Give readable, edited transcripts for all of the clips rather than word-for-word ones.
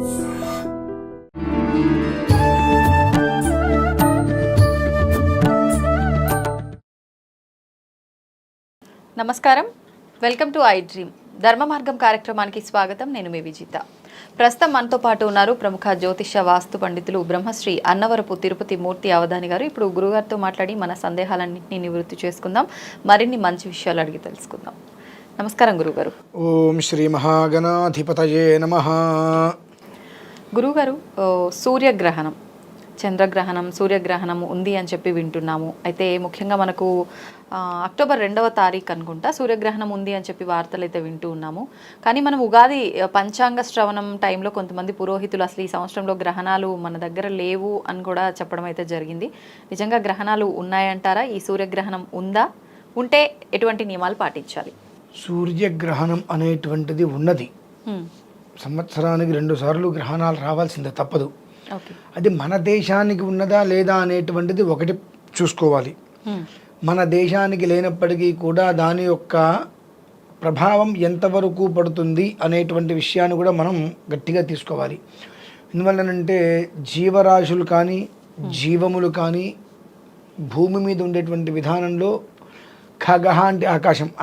నమస్కారం, welcome to I dream ధర్మ మార్గం కార్యక్రమానికి స్వాగతం. నేను మీ విజిత. ప్రస్తుతం మనతో పాటు ఉన్నారు ప్రముఖ జ్యోతిష వాస్తు పండితులు బ్రహ్మశ్రీ అన్నవరపు తిరుపతి మూర్తి అవధాని గారు. ఇప్పుడు గురుగారితో మాట్లాడి మన సందేహాలన్నింటినీ నివృత్తి చేసుకుందాం, మరిన్ని మంచి విషయాలు అడిగి తెలుసుకుందాం. నమస్కారం గురుగారు. ఓం శ్రీ మహాగణాధిపతయే నమః. గురుగారు, సూర్యగ్రహణం, చంద్రగ్రహణం, సూర్యగ్రహణం ఉంది అని చెప్పి వింటున్నాము. అయితే ముఖ్యంగా మనకు అక్టోబర్ 2వ తారీఖు అనుకుంటా సూర్యగ్రహణం ఉంది అని చెప్పి వార్తలు అయితే వింటూ ఉన్నాము. కానీ మనం ఉగాది పంచాంగ శ్రవణం టైంలో కొంతమంది పురోహితులు అసలు ఈ సంవత్సరంలో గ్రహణాలు మన దగ్గర లేవు అని కూడా చెప్పడం అయితే జరిగింది. నిజంగా గ్రహణాలు ఉన్నాయంటారా? ఈ సూర్యగ్రహణం ఉందా? ఉంటే ఎటువంటి నియమాలు పాటించాలి? సూర్యగ్రహణం అనేటువంటిది ఉన్నది. సంవత్సరానికి 2 సార్లు గ్రహణాలు రావాల్సిందే, తప్పదు. అది మన దేశానికి ఉన్నదా లేదా అనేటువంటిది ఒకటి చూసుకోవాలి. మన దేశానికి లేనప్పటికీ కూడా దాని యొక్క ప్రభావం ఎంతవరకు పడుతుంది అనేటువంటి విషయాన్ని కూడా మనం గట్టిగా తీసుకోవాలి. ఎందువల్లనంటే జీవరాశులు కానీ జీవములు కానీ భూమి మీద ఉండేటువంటి విధానంలో ఖగహ అంటే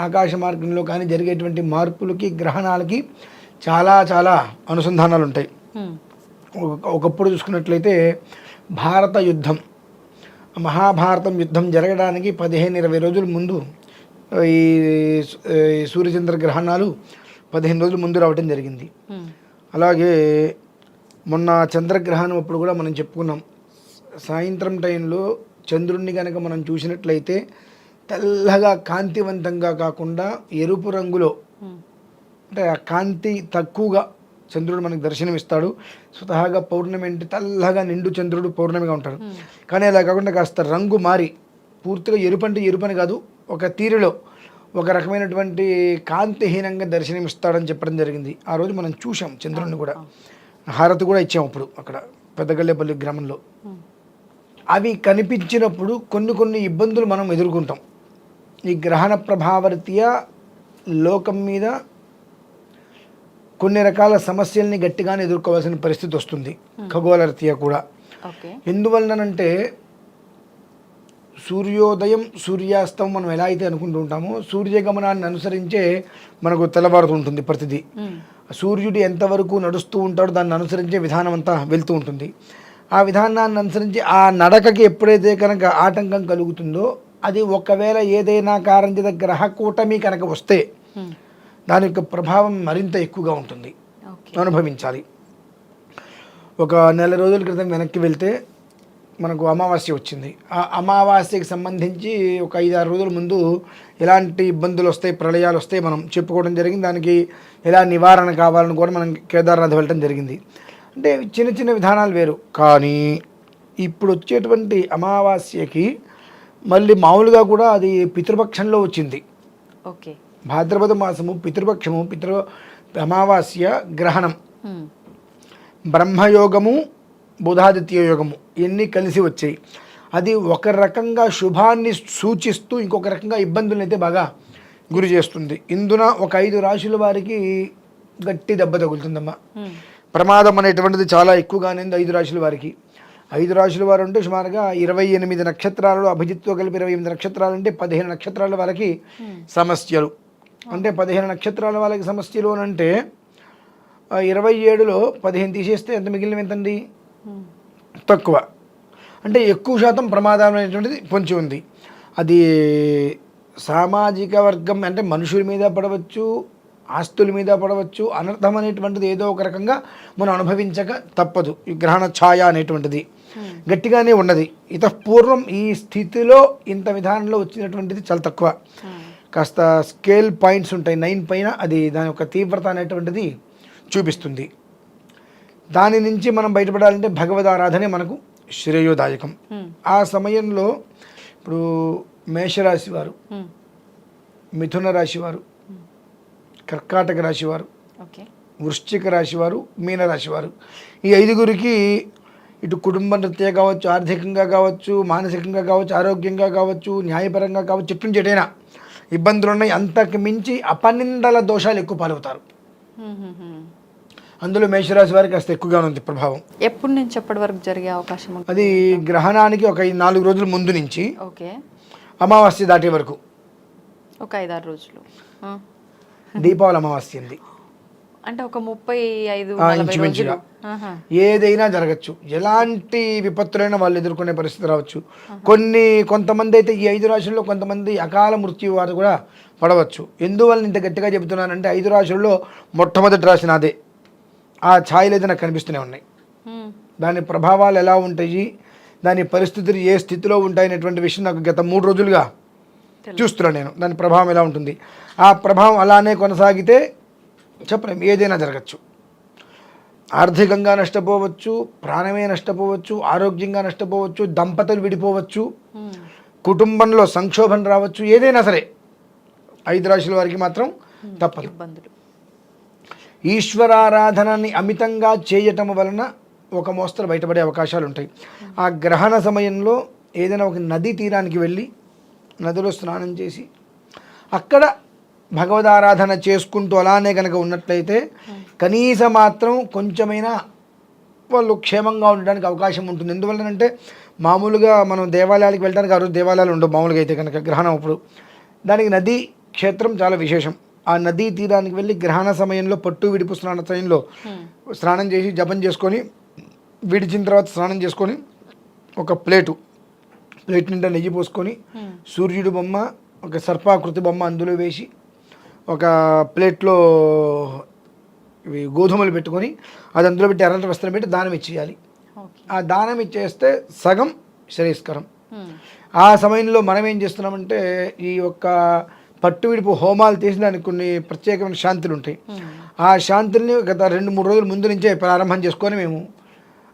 ఆకాశ మార్గంలో కానీ జరిగేటువంటి మార్పులకి గ్రహణాలకి చాలా చాలా అనుసంధానాలు ఉంటాయి. ఒకప్పుడు చూసుకున్నట్లయితే భారత యుద్ధం, మహాభారతం యుద్ధం జరగడానికి 15-20 రోజుల ముందు ఈ సూర్యచంద్ర గ్రహణాలు 15 రోజుల ముందు రావటం జరిగింది. అలాగే మొన్న చంద్రగ్రహణం అప్పుడు కూడా మనం చెప్పుకున్నాం. సాయంత్రం టైంలో చంద్రుణ్ణి కనుక మనం చూసినట్లయితే తెల్లగా కాంతివంతంగా కాకుండా ఎరుపు రంగులో, అంటే ఆ కాంతి తక్కువగా చంద్రుడు మనకు దర్శనమిస్తాడు. స్వతహాగా పౌర్ణమి అంటే తెల్లగా నిండు చంద్రుడు పౌర్ణమిగా ఉంటాడు. కానీ అలా కాకుండా కాస్త రంగు మారి పూర్తిగా ఎరుపు అంటే ఎరుపని కాదు, ఒక తీరులో ఒక రకమైనటువంటి కాంతిహీనంగా దర్శనమిస్తాడని చెప్పడం జరిగింది. ఆ రోజు మనం చూసాం చంద్రుడిని కూడా, హారతి కూడా ఇచ్చాం అప్పుడు అక్కడ పెద్దగల్లేపల్లి గ్రామంలో. అవి కనిపించినప్పుడు కొన్ని ఇబ్బందులు మనం ఎదుర్కొంటాం. ఈ గ్రహణ ప్రభావరీత్యా లోకం మీద కొన్ని రకాల సమస్యల్ని గట్టిగానే ఎదుర్కోవాల్సిన పరిస్థితి వస్తుంది, ఖగోళ రీత్యా కూడా. ఎందువలనంటే సూర్యోదయం సూర్యాస్తం మనం ఎలా అయితే అనుకుంటూ ఉంటామో సూర్యగమనాన్ని అనుసరించే మనకు తెల్లవారుతుంటుంది ప్రతిదీ. సూర్యుడు ఎంతవరకు నడుస్తూ ఉంటాడో దాన్ని అనుసరించే విధానం అంతా వెళ్తూ ఉంటుంది. ఆ విధానాన్ని అనుసరించి ఆ నడకకి ఎప్పుడైతే కనుక ఆటంకం కలుగుతుందో అది ఒకవేళ ఏదైనా కారణం గ్రహ కూటమి కనుక వస్తే దాని యొక్క ప్రభావం మరింత ఎక్కువగా ఉంటుంది, అనుభవించాలి. ఒక నెల రోజుల క్రితం వెనక్కి వెళ్తే మనకు అమావాస్య వచ్చింది. ఆ అమావాస్యకి సంబంధించి ఒక 5-6 రోజుల ముందు ఎలాంటి ఇబ్బందులు వస్తాయి, ప్రళయాలు వస్తాయి మనం చెప్పుకోవడం జరిగింది. దానికి ఎలా నివారణ కావాలని కూడా మనం కేదార్నాథ్ వెళ్ళటం జరిగింది. అంటే చిన్న విధానాలు వేరు. కానీ ఇప్పుడు వచ్చేటువంటి అమావాస్యకి మళ్ళీ మామూలుగా కూడా అది పితృపక్షంలో వచ్చింది. ఓకే, భాద్రపద మాసము పితృపక్షము, అమావాస్య గ్రహణం, బ్రహ్మయోగము బుధాదిత్య యోగము ఇవన్నీ కలిసి వచ్చాయి. అది ఒక రకంగా శుభాన్ని సూచిస్తూ ఇంకొక రకంగా ఇబ్బందులను అయితే బాగా గురి చేస్తుంది. ఇందున ఒక 5 రాశుల వారికి గట్టి దెబ్బ తగులుతుందమ్మా. ప్రమాదం అనేటువంటిది చాలా ఎక్కువగానే 5 రాశుల వారికి. 5 రాశుల వారు అంటే సుమారుగా 28 నక్షత్రాలలో అభిజిత్తో కలిపి 28 నక్షత్రాలు అంటే 15 నక్షత్రాల వారికి సమస్యలు. అంటే 15 నక్షత్రాల వాళ్ళకి సమస్యలు అని అంటే 27లో 15 తీసేస్తే ఎంత మిగిలినవి ఎంతండి? తక్కువ. అంటే ఎక్కువ శాతం ప్రమాదం అనేటువంటిది పొంచి ఉంది. అది సామాజిక వర్గం అంటే మనుషుల మీద పడవచ్చు, ఆస్తుల మీద పడవచ్చు. అనర్థం అనేటువంటిది ఏదో ఒక రకంగా మనం అనుభవించక తప్పదు. ఈ గ్రహణ ఛాయ అనేటువంటిది గట్టిగానే ఉన్నది. పూర్వం ఈ స్థితిలో ఇంత విధానంలో వచ్చినటువంటిది చాలా తక్కువ. కాస్త స్కేల్ పాయింట్స్ ఉంటాయి 9 పైన, అది దాని యొక్క తీవ్రత అనేటువంటిది చూపిస్తుంది. దాని నుంచి మనం బయటపడాలంటే భగవద్ ఆరాధనే మనకు శ్రేయోదాయకం. ఆ సమయంలో ఇప్పుడు మేషరాశి వారు, మిథున రాశి వారు, కర్కాటక రాశి వారు, వృశ్చిక రాశి వారు, మీనరాశి వారు, ఈ 5గురికి ఇటు కుటుంబ రీత్యా కావచ్చు, ఆర్థికంగా కావచ్చు, మానసికంగా కావచ్చు, ఆరోగ్యంగా కావచ్చు, న్యాయపరంగా కావచ్చు, చెట్టు నుంచి ఎటైనా ఇబ్బందులు ఉన్నాయి. అంతకు మించి అపనిందల దోషాలు ఎక్కువ పాలవుతారు. అందులో మేషరాశి వారికి కాస్త ఎక్కువగా ఉంది ప్రభావం. ఎప్పటి నుంచి ఎప్పటి వరకు జరిగే అవకాశం ఉంటుంది? అది గ్రహణానికి ఒక 4 రోజుల ముందు నుంచి ఓకే, అమావాస్య దాటే వరకు, ఒక 5-6 రోజులు. దీపావళి అమావాస్య ఉంది అంటే ఒక 35-40 ఇంచుమించుగా. రోజులు. ఆహా. ఏదైనా జరగచ్చు, ఎలాంటి విపత్తులైనా వాళ్ళు ఎదుర్కొనే పరిస్థితి రావచ్చు. కొంతమంది అయితే ఈ 5 రాశుల్లో కొంతమంది అకాల మృత్యు వారు కూడా పడవచ్చు. ఎందువల్ల ఇంత గట్టిగా చెబుతున్నానంటే 5 రాశుల్లో మొట్టమొదటి రాశి నాదే. ఆ ఛాయలు అయితే నాకు కనిపిస్తూనే ఉన్నాయి. దాని ప్రభావాలు ఎలా ఉంటాయి, దాని పరిస్థితులు ఏ స్థితిలో ఉంటాయనేటువంటి విషయం నాకు గత 3 రోజులుగా చూస్తున్నాను నేను. దాని ప్రభావం ఎలా ఉంటుంది, ఆ ప్రభావం అలానే కొనసాగితే చెప్పలేం, ఏదైనా జరగచ్చు. ఆర్థికంగా నష్టపోవచ్చు, ప్రాణమే నష్టపోవచ్చు, ఆరోగ్యంగా నష్టపోవచ్చు, దంపతులు విడిపోవచ్చు, కుటుంబంలో సంక్షోభం రావచ్చు, ఏదైనా సరే 5 రాశుల వారికి మాత్రం తప్పదు. ఇబ్బందులు. ఈశ్వరారాధనని అమితంగా చేయటం వలన ఒక మోస్తరు బయటపడే అవకాశాలు ఉంటాయి. ఆ గ్రహణ సమయంలో ఏదైనా ఒక నదీ తీరానికి వెళ్ళి నదిలో స్నానం చేసి అక్కడ భగవదారాధన చేసుకుంటూ అలానే కనుక ఉన్నట్లయితే కనీసం మాత్రం కొంచెమైనా వాళ్ళు క్షేమంగా ఉండడానికి అవకాశం ఉంటుంది. ఎందువల్లనంటే మామూలుగా మనం దేవాలయాలకు వెళ్ళడానికి ఆ రోజు దేవాలయాలు ఉండవు మామూలుగా అయితే కనుక గ్రహణం అప్పుడు. దానికి నదీ క్షేత్రం చాలా విశేషం. ఆ నదీ తీరానికి వెళ్ళి గ్రహణ సమయంలో పట్టు విడుపు స్నాన సమయంలో స్నానం చేసి జపం చేసుకొని విడిచిన తర్వాత స్నానం చేసుకొని ఒక ప్లేట్ నిండా నెయ్యి పోసుకొని సూర్యుడు బొమ్మ, ఒక సర్పాకృతి బొమ్మ అందులో వేసి ఒక ప్లేట్లో ఇవి గోధుమలు పెట్టుకొని అది అందులో పెట్టి ఎర్రటి వస్త్రం పెట్టి దానం ఇచ్చేయాలి. ఆ దానం ఇచ్చేస్తే సగం శ్రేయస్కరం. ఆ సమయంలో మనం ఏం చేస్తున్నామంటే ఈ యొక్క పట్టు విడుపు హోమాలు తీసి దానికి కొన్ని ప్రత్యేకమైన శాంతులు ఉంటాయి. ఆ శాంతుల్ని గత 2-3 రోజుల ముందు నుంచే ప్రారంభం చేసుకొని మేము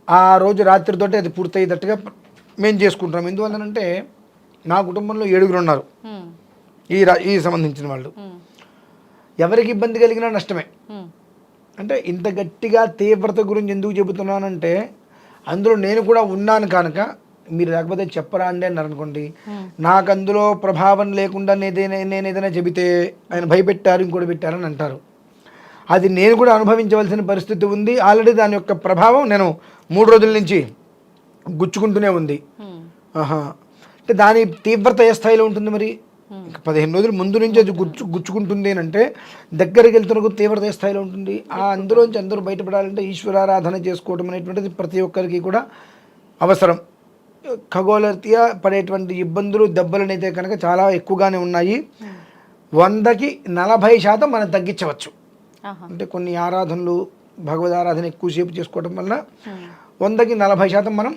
ఆ రోజు రాత్రితోటి అది పూర్తయ్యేటట్టుగా మేము చేసుకుంటున్నాం. ఎందువల్లనంటే నా కుటుంబంలో 7 ఉన్నారు ఈ సంబంధించిన వాళ్ళు. ఎవరికి ఇబ్బంది కలిగినా నష్టమే. అంటే ఇంత గట్టిగా తీవ్రత గురించి ఎందుకు చెబుతున్నానంటే అందులో నేను కూడా ఉన్నాను కనుక మీరు లేకపోతే చెప్పరా అండి అన్నారు అనుకోండి, నాకు అందులో ప్రభావం లేకుండా నేను ఏదైనా చెబితే ఆయన భయపెట్టారు ఇంకోటి పెట్టారని అంటారు. అది నేను కూడా అనుభవించవలసిన పరిస్థితి ఉంది. ఆల్రెడీ దాని యొక్క ప్రభావం నేను 3 రోజుల నుంచి గుచ్చుకుంటూనే ఉంది. అంటే దాని తీవ్రత ఏ స్థాయిలో ఉంటుంది మరి? 15 రోజుల ముందు నుంచి అది గుచ్చుకుంటుంది అంటే దగ్గరికి వెళ్తున్న తీవ్రత ఏ స్థాయిలో ఉంటుంది? అందులోంచి అందరూ బయటపడాలంటే ఈశ్వరారాధన చేసుకోవడం అనేటువంటిది ప్రతి ఒక్కరికి కూడా అవసరం. ఖగోళరీత్యా పడేటువంటి ఇబ్బందులు దెబ్బలనైతే కనుక చాలా ఎక్కువగానే ఉన్నాయి. 100కి 40% మనం తగ్గించవచ్చు. అంటే కొన్ని ఆరాధనలు భగవద్ ఆరాధన ఎక్కువసేపు చేసుకోవడం వలన 100కి 40% మనం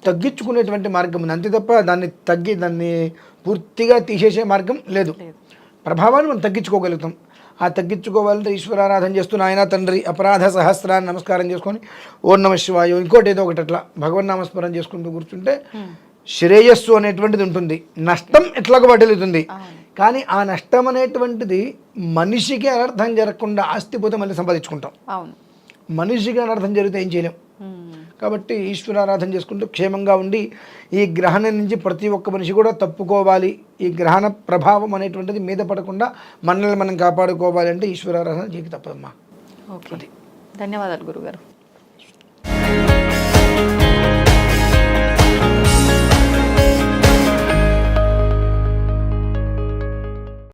తగ్గించుకునేటువంటి మార్గం ఉంది. అంతే తప్ప దాన్ని పూర్తిగా తీసేసే మార్గం లేదు. ప్రభావాన్ని మనం తగ్గించుకోగలుగుతాం. ఆ తగ్గించుకోవాలంటే ఈశ్వరారాధన చేస్తూ నాయన తండ్రి అపరాధ సహస్రాన్ని నమస్కారం చేసుకొని ఓం నమ శివాయ ఇంకోటి ఏదో ఒకటి అట్లా భగవన్ నామస్మరణ చేసుకుంటూ కూర్చుంటే శ్రేయస్సు అనేటువంటిది ఉంటుంది. నష్టం ఎట్లాగో పడలుతుంది, కానీ ఆ నష్టం అనేటువంటిది మనిషికి అనర్థం జరగకుండా ఆస్తి పోతే మళ్ళీ సంపాదించుకుంటాం. మనిషికి అనర్థం జరిగితే ఏం చేయలేం. కాబట్టి ఈశ్వరారాధన చేసుకుంటూ క్షేమంగా ఉండి ఈ గ్రహణం నుంచి ప్రతి ఒక్క మనిషి కూడా తప్పుకోవాలి. ఈ గ్రహణ ప్రభావం అనేటువంటిది మీద పడకుండా మనల్ని మనం కాపాడుకోవాలి అంటే ఈశ్వరారాధన చేయక తప్పదమ్మా. ఓకే, ధన్యవాదాలు గురుగారు.